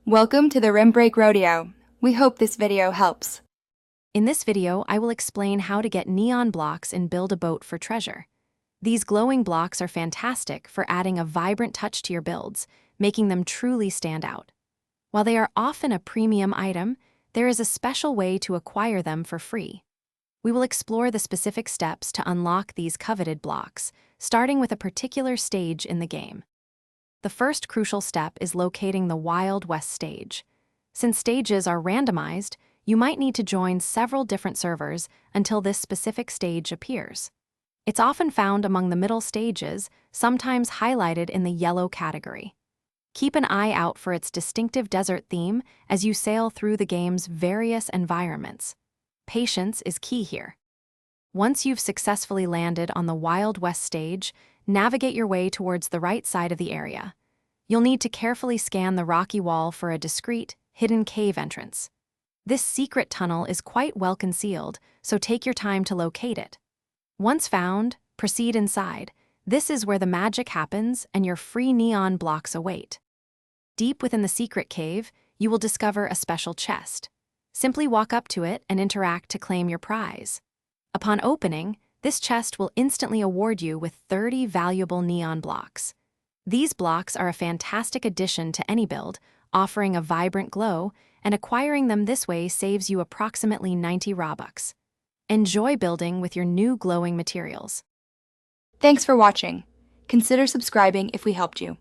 Welcome to the Rim Break Rodeo. We hope this video helps. In this video, I will explain how to get neon blocks in Build a Boat for Treasure. These glowing blocks are fantastic for adding a vibrant touch to your builds, making them truly stand out. While they are often a premium item, there is a special way to acquire them for free. We will explore the specific steps to unlock these coveted blocks, starting with a particular stage in the game. The first crucial step is locating the Wild West stage. Since stages are randomized, you might need to join several different servers until this specific stage appears. It's often found among the middle stages, sometimes highlighted in the yellow category. Keep an eye out for its distinctive desert theme as you sail through the game's various environments. Patience is key here. Once you've successfully landed on the Wild West stage, navigate your way towards the right side of the area. You'll need to carefully scan the rocky wall for a discreet, hidden cave entrance. This secret tunnel is quite well concealed, so take your time to locate it. Once found, proceed inside. This is where the magic happens and your free neon blocks await. Deep within the secret cave, you will discover a special chest. Simply walk up to it and interact to claim your prize. Upon opening, this chest will instantly award you with 30 valuable neon blocks. These blocks are a fantastic addition to any build, offering a vibrant glow, and acquiring them this way saves you approximately 90 Robux. Enjoy building with your new glowing materials. Thanks for watching. Consider subscribing if we helped you.